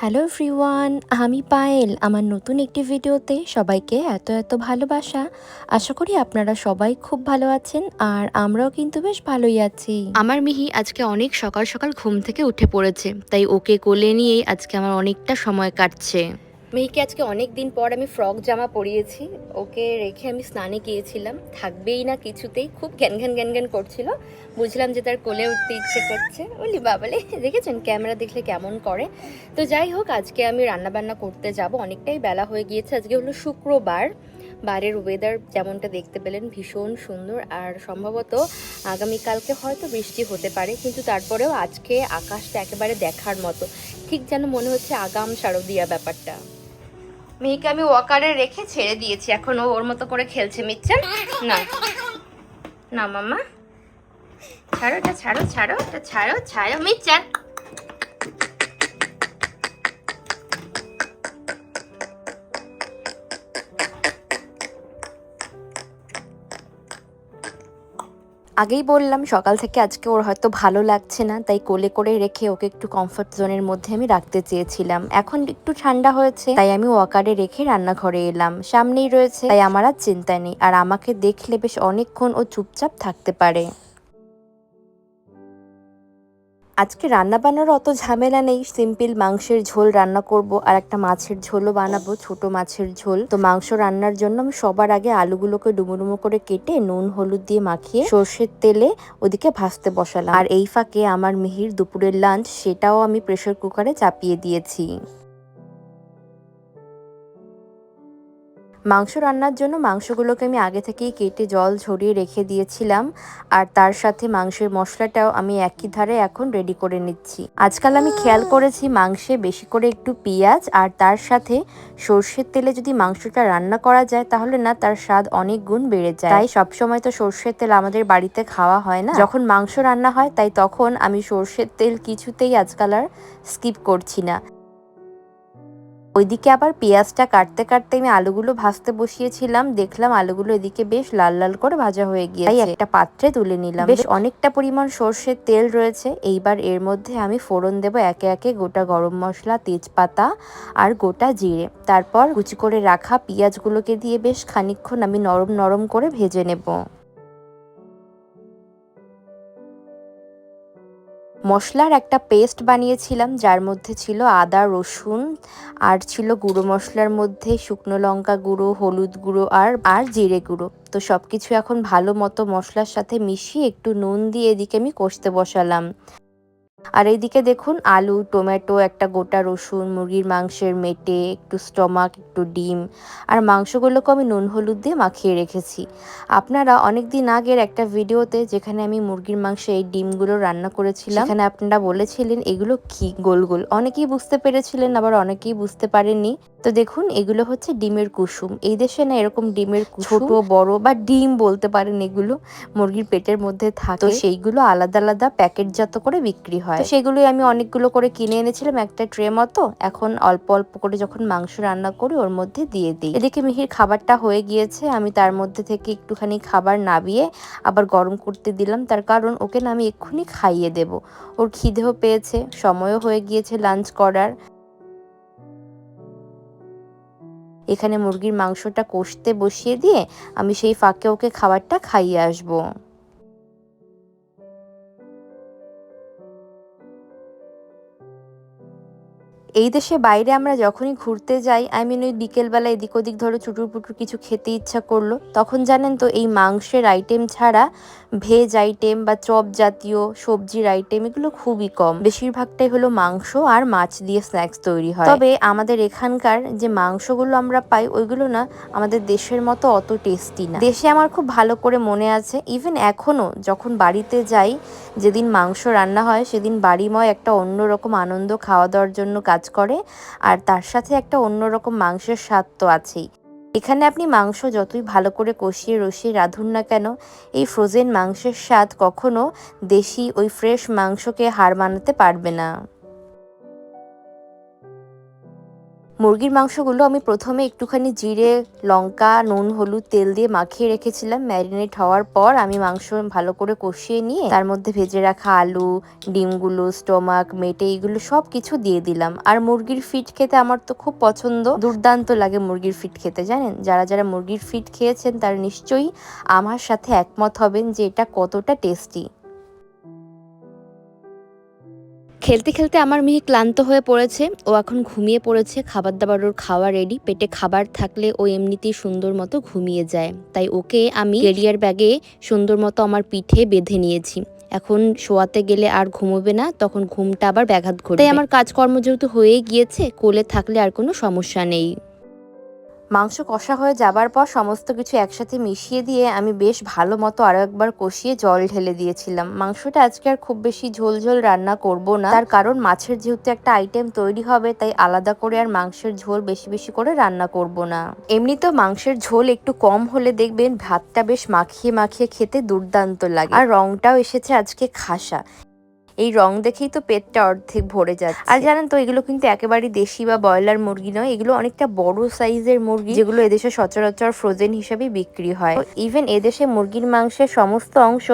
Hello everyone, আমি পায়েল। আমার নতুন একটি ভিডিওতে সবাইকে এত ভালোবাসা। আশা করি আপনারা সবাই খুব ভালো আছেন, আর আমরাও কিন্তু বেশ ভালোই আছি। আমার মিহি আজকে অনেক সকাল সকাল ঘুম থেকে উঠে পড়েছে, তাই ওকে কোলে নিয়েই আজকে আমার অনেকটা সময় কাটছে। মেয়েকে আজকে অনেক দিন পর আমি ফ্রক জামা পরিয়েছি। ওকে রেখে আমি স্নানে গিয়েছিলাম, থাকবেই না কিছুতেই, খুব ঘ্যান ঘ্যান ঘ্যান ঘ্যান করছিল। বুঝলাম যে তার কোলে উঠতে ইচ্ছে করছে। ওলি বাবালে, দেখেছেন ক্যামেরা দেখলে কেমন করে। তো যাই হোক, আজকে আমি রান্নাবান্না করতে যাব, অনেকটাই বেলা হয়ে গিয়েছে। আজকে হলো শুক্রবার। বাইরের ওয়েদার যেমনটা দেখতে পেলেন ভীষণ সুন্দর, আর সম্ভবত আগামীকালকে হয়তো বৃষ্টি হতে পারে, কিন্তু তারপরেও আজকে আকাশটা একেবারে দেখার মতো, ঠিক যেন মনে হচ্ছে আগাম শারদিয়া ব্যাপারটা। মেয়েকে আমি ওয়াকারে রেখে ছেড়ে দিয়েছি, এখন ও ওর মতো করে খেলছে। মিচ্ছেন না, না মাম্মা, ছাড়ো এটা, ছাড়ো ছাড়ো এটা, ছাড়ো ছাড়ো মিচ্ছেন। আগেই বললাম সকাল থেকে আজকে ওর হয়তো ভালো লাগছে না, তাই কোলে করে রেখে ওকে একটু কমফর্ট জোনের মধ্যে আমি রাখতে চেয়েছিলাম। এখন একটু ঠান্ডা হয়েছে, তাই আমি ওয়াকারে রেখে রান্নাঘরে এলাম। সামনেই রয়েছে, তাই আমার আর চিন্তা নেই, আর আমাকে দেখলে বেশ অনেকক্ষণ ও চুপচাপ থাকতে পারে। আজকে রান্না বান্নার অত ঝামেলা নেই, সিম্পল মাংসের ঝোল রান্না করব, আর একটা মাছের ঝোলও বানাবো, ছোট মাছের ঝোল। তো মাংস রান্নার জন্য আমি সবার আগে আলুগুলোকে ডুমো ডুমো করে কেটে নুন হলুদ দিয়ে মাখিয়ে সর্ষের তেলে ওদিকে ভাজতে বসালাম। আর এই ফাঁকে আমার মিহির দুপুরের লাঞ্চ, সেটাও আমি প্রেসার কুকারে চাপিয়ে দিয়েছি। মাংস রান্নার জন্য মাংসগুলোকে আমি আগে থেকেই কেটে জল ঝরিয়ে রেখে দিয়েছিলাম, আর তার সাথে মাংসের মশলাটাও আমি একই ধারে এখন রেডি করে নিচ্ছি। আজকাল আমি খেয়াল করেছি মাংসে বেশি করে একটু পেঁয়াজ আর তার সাথে সর্ষের তেলে যদি মাংসটা রান্না করা যায়, তাহলে না তার স্বাদ অনেক গুণ বেড়ে যায়। তাই সবসময় তো সর্ষের তেল আমাদের বাড়িতে খাওয়া হয় না, যখন মাংস রান্না হয় তাই তখন আমি সর্ষের তেল কিছুতেই আজকাল আর স্কিপ করছি না। ওইদিকে আবার পেঁয়াজটা কাটতে কাটতে আমি আলুগুলো ভাজতে বসিয়েছিলাম, দেখলাম আলুগুলো এদিকে বেশ লাল লাল করে ভাজা হয়ে গিয়েছে, তাই একটা পাত্রে তুলে নিলাম। বেশ অনেকটা পরিমাণ সর্ষের তেল রয়েছে। এইবার এর মধ্যে আমি ফোড়ন দেব একে একে গোটা গরম মশলা, তেজপাতা আর গোটা জিরে। তারপর কুচি করে রাখা পেঁয়াজগুলোকে দিয়ে বেশ খানিকক্ষণ আমি নরম নরম করে ভেজে নেব। মশলার একটা পেস্ট বানিয়েছিলাম, যার মধ্যে ছিল আদা রসুন, আর ছিল গুঁড়ো মশলার মধ্যে শুকনো লঙ্কা গুঁড়ো, হলুদ গুঁড়ো আর জিরে গুঁড়ো। তো সবকিছু এখন ভালো মতো মশলার সাথে মিশিয়ে একটু নুন দিয়ে এদিকে আমি কষতে বসালাম। আর এইদিকে দেখুন আলু, টমেটো, একটা গোটা রসুন, মুরগির মাংসের মেটে, একটু স্টমাক, একটু ডিম আর মাংসগুলোকে আমি নুন হলুদ দিয়ে মাখিয়ে রেখেছি। আপনারা অনেক দিন আগের একটা ভিডিওতে, যেখানে আমি মুরগির মাংসে এই ডিমগুলো রান্না করেছিলাম, সেখানে আপনারা বলেছিলেন এগুলো কি গোল গোল, অনেকেই বুঝতে পেরেছিলেন, আবার অনেকেই বুঝতে পারেননি। তো দেখুন এগুলো হচ্ছে ডিমের কুসুম। এই দেশে না এরকম ডিমের ছোট বড় বা ডিম বলতে পারেন, এগুলো মুরগির পেটের মধ্যে থাকে, তো সেইগুলো আলাদা আলাদা প্যাকেটজাত করে বিক্রি হয়। তো সেগুলোই আমি অনেকগুলো করে কিনে এনেছিলাম, একটা ট্রে মতো। এখন অল্প অল্প করে যখন মাংস রান্না করি ওর মধ্যে দিয়ে দিই। এদিকে মিহির খাবারটা হয়ে গিয়েছে, আমি তার মধ্যে থেকে একটুখানি খাবার নাবিয়ে আবার গরম করতে দিলাম, তার কারণ ওকে না আমি এক্ষুনি খাইয়ে দেব। ওর খিদেও পেয়েছে, সময়ও হয়ে গিয়েছে লাঞ্চ করার। এখানে মুরগির মাংসটা কষতে বসিয়ে দিয়ে আমি সেই ফাঁকে ওকে খাবারটা খাইয়ে আসবো। এই দেশে বাইরে আমরা যখনই ঘুরতে যাই, ওই বিকেলবেলা এদিক ওদিক ধরো চুটুর পুটুর কিছু খেতে ইচ্ছা করলো, তখন জানেন তো এই মাংসের আইটেম ছাড়া ভেজ আইটেম বা চপ জাতীয় সবজির আইটেম এগুলো খুবই কম। বেশিরভাগটাই হলো মাংস আর মাছ দিয়ে স্ন্যাক্স তৈরি হয়। তবে আমাদের এখানকার যে মাংসগুলো আমরা পাই, ওইগুলো না আমাদের দেশের মতো অত টেস্টি না। দেশে আমার খুব ভালো করে মনে আছে, ইভেন এখনো যখন বাড়িতে যাই, যেদিন মাংস রান্না হয় সেদিন বাড়িময় একটা অন্যরকম আনন্দ খাওয়া দাওয়ার জন্য কাজ করে, আর তার সাথে একটা অন্যরকম মাংসের স্বাদ তো আছেই। এখানে আপনি মাংস যতই ভালো করে কষিয়ে রসিয়ে রাঁধুন না কেন, এই ফ্রোজেন মাংসের স্বাদ কখনো দেশি ওই ফ্রেশ মাংসকে হার মানাতে পারবে না। মুরগির মাংসগুলো আমি প্রথমে একটুখানি জিরে, লঙ্কা, নুন, হলুদ, তেল দিয়ে মাখিয়ে রেখেছিলাম। ম্যারিনেট হওয়ার পর আমি মাংস ভালো করে কষিয়ে নিয়ে তার মধ্যে ভেজে রাখা আলু, ডিমগুলো, স্টোমাক, মেটে এগুলো সব কিছু দিয়ে দিলাম। আর মুরগির ফিট খেতে আমার তো খুব পছন্দ, দুর্দান্ত লাগে মুরগির ফিট খেতে। জানেন, যারা যারা মুরগির ফিট খেয়েছেন তারা নিশ্চয়ই আমার সাথে একমত হবেন যে এটা কতটা টেস্টি। খেলতে খেলতে আমার মিহি ক্লান্ত হয়ে পড়েছে, ও এখন ঘুমিয়ে পড়েছে। খাবার দাবার ওর খাওয়া রেডি, পেটে খাবার থাকলে ও এমনিতেই সুন্দর মতো ঘুমিয়ে যায়। তাই ওকে আমি ক্যারিয়ার ব্যাগে সুন্দর মতো আমার পিঠে বেঁধে নিয়েছি। এখন শোয়াতে গেলে আর ঘুমোবে না, তখন ঘুমটা আবার ব্যাঘাত ঘটবে। তাই আমার কাজকর্ম যেহেতু হয়ে গিয়েছে, কোলে থাকলে আর কোনো সমস্যা নেই। মাংস কষা হয়ে যাবার পর সমস্ত কিছু একসাথে মিশিয়ে দিয়ে আমি বেশ ভালো মতো আরো একবার কষিয়ে জল ঢেলে দিয়েছিলাম। মাংসটা আজকে আর খুব বেশি ঝোল ঝোল রান্না করব না, তার কারণ মাছের যেহেতু একটা আইটেম তৈরি হবে, তাই আলাদা করে আর মাংসের ঝোল বেশি বেশি করে রান্না করব না। এমনিতেও মাংসের ঝোল একটু কম হলে দেখবেন ভাতটা বেশ মাখিয়ে মাখিয়ে খেতে দুর্দান্ত লাগে। আর রংটাও এসেছে আজকে খাসা, এই রং দেখেই তো পেটটা অর্ধেক ভরে যাচ্ছে। আর জানেন তো, এগুলো কিন্তু একেবারেই দেশি বা ব্রয়লার মুরগি নয়, এগুলো অনেকটা বড় সাইজের মুরগি, যেগুলো এদেশে সচরাচর ফ্রোজেন হিসেবে বিক্রি হয়। ইভেন এদেশে মুরগির মাংসের সমস্ত অংশ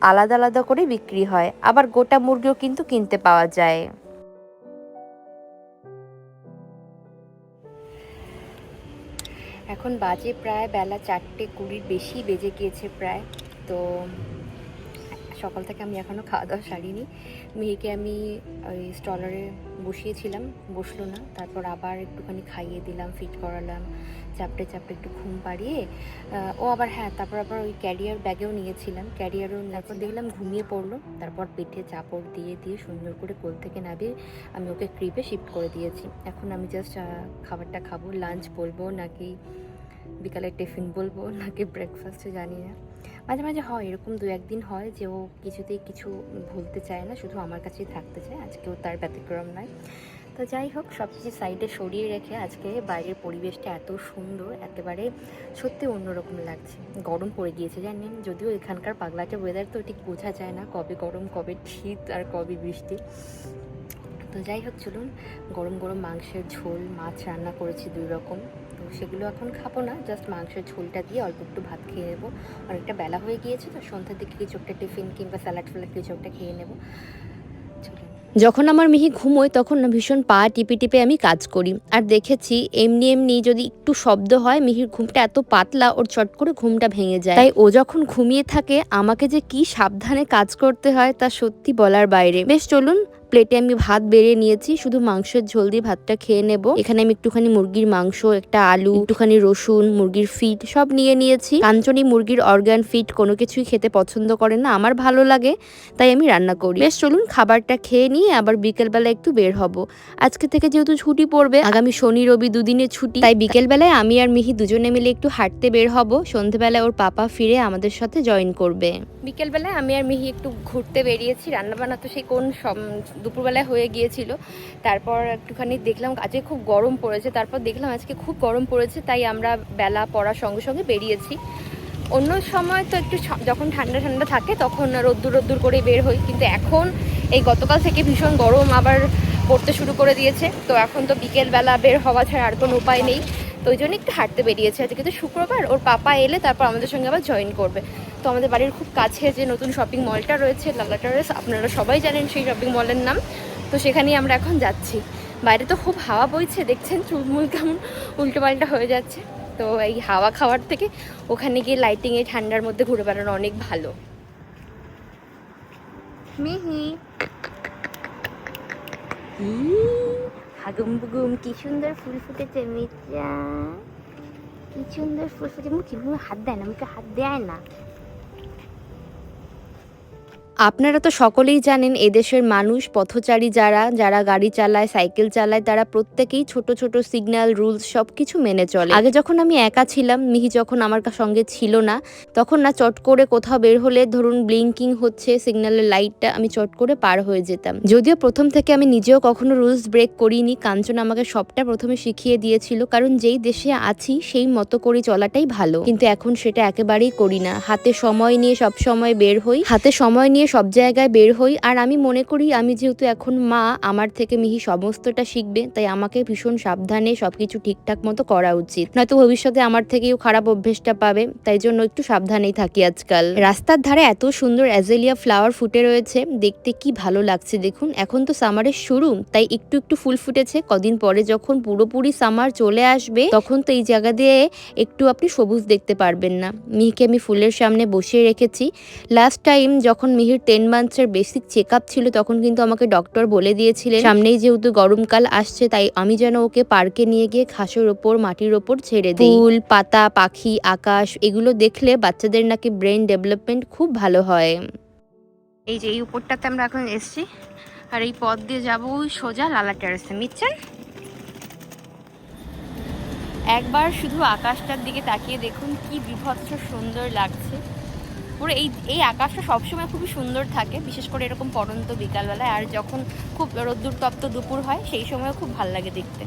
আলাদা আলাদা করে বিক্রি হয়, আবার গোটা মুরগিও কিন্তু কিনতে পাওয়া যায়। এখন বাজে প্রায় বেলা 4:20 বেশি বেজে গিয়েছে প্রায়। তো সকাল থেকে আমি এখনও খাওয়া দাওয়া সারিনি। মেয়েকে আমি ওই স্টলারে বসিয়েছিলাম, বসলো না, তারপর আবার একটুখানি খাইয়ে দিলাম, ফিট করালাম, চাপটে চাপটে একটু ঘুম পাড়িয়ে ও আবার তারপর আবার ওই ক্যারিয়ার ব্যাগেও নিয়েছিলাম, তারপর দেখলাম ঘুমিয়ে পড়লো। তারপর পেটে চাপড় দিয়ে দিয়ে সুন্দর করে কোল থেকে নামিয়ে আমি ওকে ক্রিপে শিফট করে দিয়েছি। এখন আমি জাস্ট খাবারটা খাবো, লাঞ্চ বলবো নাকি বিকালে টিফিন বলবো নাকি ব্রেকফাস্টে জানি না। মাঝে মাঝে হয় এরকম, 2-1 দিন হয় যে ও কিছুতেই কিছু ভুলতে চায় না, শুধু আমার কাছেই থাকতে চায়। আজকেও তার ব্যতিক্রম নয়। তো যাই হোক, সব কিছু সাইডে সরিয়ে রেখে আজকে বাইরের পরিবেশটা এত সুন্দর, একেবারে সত্যি অন্যরকম লাগছে। গরম পড়ে গিয়েছে জানেন, যদিও এখানকার পাগলাটে ওয়েদার তো ঠিক বোঝা যায় না, কবে গরম কবে শীত আর কবে বৃষ্টি। তো যাই হোক, চলুন, গরম গরম মাংসের ঝোল, মাছ রান্না করেছি 2 রকম, তো সেগুলো এখন খাবো না, জাস্ট মাংসের ঝোলটা দিয়ে অল্প একটু ভাত খেয়ে নেবো। অনেকটা বেলা হয়ে গিয়েছে, তো সন্ধ্যার দিকে কিছু একটা টিফিন কিংবা স্যালাড কিছু একটা খেয়ে নেবো। যখন আমার মিহি ঘুমোয় তখন না ভীষণ পা টিপে টিপে আমি কাজ করি, আর দেখেছি এমনি এমনি যদি একটু শব্দ হয়, মিহির ঘুমটা এত পাতলা, ওর চট করে ঘুমটা ভেঙে যায়। তাই ও যখন ঘুমিয়ে থাকে আমাকে যে কি সাবধানে কাজ করতে হয় তা সত্যি বলার বাইরে। বেশ চলুন, প্লেটে আমি ভাত বেড়ে নিয়েছি, শুধু মাংসের ঝোল দিয়ে ভাতটা খেয়ে নেব। এখানে আমি একটুখানি মুরগির মাংস, একটা আলু, একটুখানি রসুন, মুরগির ফিট সব নিয়ে নিয়েছি। কাঞ্চনী মুরগির অর্গান ফিট কোনো কিছুই খেতে পছন্দ করে না, আমার ভালো লাগে, তাই আমি রান্না করি। বেশ চলুন, খাবারটা খেয়ে নিয়ে আবার বিকেলবেলা একটু বের হব। আজকে থেকে যেহেতু ছুটি পড়বে, আগামী শনি রবি দুদিনের ছুটি, তাই বিকেলবেলায় আমি আর মিহি দুজনে মিলে একটু হাঁটতে বের হব। সন্ধ্যেবেলায় ওর পাপা ফিরে আমাদের সাথে জয়েন করবে। বিকেলবেলায় আমি আর মিহি একটু ঘুরতে বেরিয়েছি। রান্নাবান্না তো সেই কোন দুপুরবেলায় হয়ে গিয়েছিল। তারপর একটুখানি দেখলাম আজকে খুব গরম পড়েছে, তারপর দেখলাম আজকে খুব গরম পড়েছে, তাই আমরা বেলা পড়ার সঙ্গে সঙ্গে বেরিয়েছি। অন্য সময় তো একটু যখন ঠান্ডা ঠান্ডা থাকে তখন রোদ্দুর রোদ্দুর করে বের হই, কিন্তু এখন এই গতকাল থেকে ভীষণ গরম আবার পড়তে শুরু করে দিয়েছে, তো এখন তো বিকেলবেলা বের হওয়া ছাড়া আর কোনো উপায় নেই। তো ওই জন্য একটু হাঁটতে বেরিয়েছে। আজকে তো শুক্রবার, ওর পাপা এলে তারপর আমাদের সঙ্গে আবার জয়েন করবে। তো আমাদের বাড়ির খুব কাছে যে নতুন শপিং মলটা রয়েছে লালা টেরেস, আপনারা সবাই জানেন সেই শপিং মলের নাম, তো সেখানেই আমরা এখন যাচ্ছি। বাইরে তো খুব হাওয়া বইছে, দেখছেন চুলমুল কেমন উল্টো পাল্টা হয়ে যাচ্ছে। তো এই হাওয়া খাওয়ার থেকে ওখানে গিয়ে লাইটিংয়ে ঠান্ডার মধ্যে ঘুরে বেড়ানো অনেক ভালো। মিহি হাগুম বুগুম, কি সুন্দর ফুল ফুটেছে মির্জা, কি সুন্দর ফুল ফুটে। মুখে হাত দেয় না, মুখে হাত দেয় না। আপনারা তো সকলেই জানেন এদেশের মানুষ, পথচারী যারা যারা গাড়ি চালায়, সাইকেল চালায়, তারা প্রত্যেকেই ছোট ছোট সিগন্যাল রুলস সব কিছু মেনে চলে। আগে যখন আমি একা ছিলাম, মিহি যখন আমার সঙ্গে ছিল না, তখন না চট করে কোথাও বের হলে ধরুন ব্লিঙ্কিং হচ্ছে সিগন্যালের লাইটটা, আমি চট করে পার হয়ে যেতাম। যদিও প্রথম থেকে আমি নিজেও কখনো রুলস ব্রেক করিনি, কাঞ্চন আমাকে সবটা প্রথমে শিখিয়ে দিয়েছিল, কারণ যেই দেশে আছি সেই মতো করে চলাটাই ভালো। কিন্তু এখন সেটা একেবারেই করি না। হাতে সময় নিয়ে সব সময় বের হই, হাতে সময় নিয়ে সব জায়গায় বের হই। আর আমি মনে করি আমি যেহেতু এখন মা, আমার থেকে মিহি সমস্তটা শিখবে, তাই আমাকে ভীষণ সাবধানে সবকিছু ঠিকঠাক মতো করা উচিত, নয়তো ভবিষ্যতে আমার থেকেও খারাপ অভ্যেসটা পাবে। তাই জন্য একটু সাবধানেই থাকি আজকাল। রাস্তার ধারে এত সুন্দর অ্যাজেলিয়া ফ্লাওয়ার ফুটে রয়েছে, দেখতে কি ভালো লাগছে দেখুন। এখন তো সামারের শুরু, তাই একটু একটু ফুল ফুটেছে। কদিন পরে যখন পুরোপুরি সামার চলে আসবে তখন তো এই জায়গা দিয়ে একটু আপনি সবুজ দেখতে পারবেন না। মিহিকে আমি ফুলের সামনে বসিয়ে রেখেছি। লাস্ট টাইম যখন মিহির 10 মান্থসের বেসিক চেক আপ ছিল তখন কিন্তু আমাকে ডক্টর বলে দিয়েছিলেন সামনেই যেহেতু গরমকাল আসছে, তাই আমি যেন ওকে পার্কে নিয়ে গিয়ে ঘাসের ওপর, মাটির ওপর ছেড়ে দিই। ফুল, পাতা, পাখি, আকাশ এগুলো দেখলে বাচ্চাদের নাকি ব্রেন ডেভেলপমেন্ট খুব ভালো হয়। এই যে এই উপরটাতে আমরা এখন এসছি, আর এই পথ দিয়ে যাবো সোজা লালা টেরেসে। মিচ্ছেন একবার শুধু আকাশটার দিকে তাকিয়ে দেখুন, কি বিভৎস সুন্দর লাগছে। পুরো এই আকাশটা সবসময় খুবই সুন্দর থাকে, বিশেষ করে এরকম পড়ন্ত বিকালবেলায়। আর যখন খুব রোদ্দুর তপ্ত দুপুর হয় সেই সময়ও খুব ভালো লাগে দেখতে।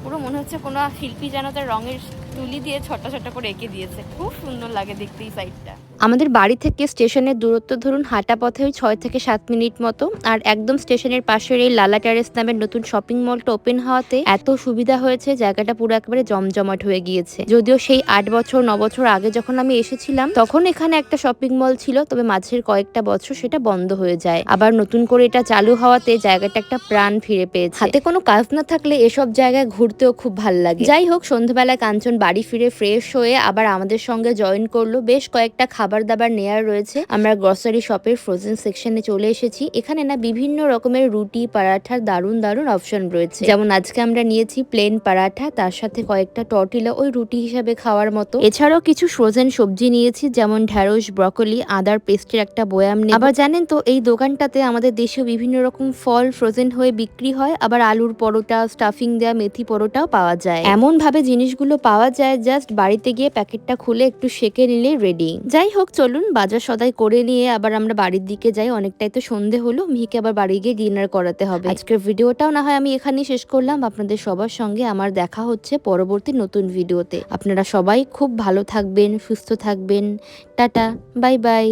পুরো মনে হচ্ছে কোনো শিল্পী যেন তার রঙের তুলি দিয়ে ছোট ছোট করে এঁকে দিয়েছে। খুব সুন্দর লাগে দেখতে এই সাইডটা। আমাদের বাড়ি থেকে স্টেশনের দূরত্ব ধরুন হাঁটা পথে ওই 6 থেকে 7 মিনিট মতো। আর একদম স্টেশনের পাশের এই লালা টেরেস নামের নতুন শপিং মলটা ওপেন হওয়াতে এত সুবিধা হয়েছে, জায়গাটা পুরো একেবারে জমজমাট হয়ে গিয়েছে। যদিও সেই 8 বছর 9 বছর আগে যখন আমি এসেছিলাম তখন এখানে একটা শপিং মল ছিল, তবে মাঝের কয়েকটা বছর সেটা বন্ধ হয়ে যায়। আবার নতুন করে এটা চালু হওয়াতে জায়গাটা একটা প্রাণ ফিরে পেয়েছে। হাতে কোনো কাজ না থাকলে এসব জায়গায় ঘুরতেও খুব ভালো লাগে। যাই হোক, সন্ধ্যাবেলায় কাঞ্চন বাড়ি ফিরে ফ্রেশ হয়ে আবার আমাদের সঙ্গে জয়েন করলো। বেশ কয়েকটা খাবার দাবার নেয়ার রয়েছে। আমরা গ্রসারি শপের ফ্রোজেন সেকশনে চলে এসেছি। এখানে না বিভিন্ন রকমের রুটি, পরাঠার দারুণ দারুণ অপশন রয়েছে। যেমন আজকে আমরা নিয়েছি প্লেন পরাঠা, তার সাথে কয়েকটা টর্টিলা ওই রুটি হিসাবে খাওয়ার মতো। এছাড়াও কিছু ফ্রোজেন সবজি নিয়েছি, যেমন ঢ্যাঁড়স, ব্রকলি, আদার পেস্টের একটা বয়াম নেব। আবার জানেন তো এই দোকানটাতে আমাদের দেশেও বিভিন্ন রকম ফল ফ্রোজেন হয়ে বিক্রি হয়। আবার আলুর পরোটা, স্টাফিং দেওয়া মেথি পরোটাও পাওয়া যায়। এমন ভাবে জিনিসগুলো পাওয়া যায়, জাস্ট বাড়িতে গিয়ে প্যাকেটটা খুলে একটু সেকে নিলে রেডি। যাই হোক, চলুন বাজার সদাই করে নিয়ে আবার আমরা বাড়ির দিকে যাই। অনেকটাই তো সন্ধে হলো, মিহিকে আবার বাড়ি গিয়ে ডিনার করাতে হবে। আজকের ভিডিওটাও না হয় আমি এখানেই শেষ করলাম। আপনাদের সবার সঙ্গে আমার দেখা হচ্ছে পরবর্তী নতুন ভিডিওতে। আপনারা সবাই খুব ভালো থাকবেন, সুস্থ থাকবেন। Tata, bye bye.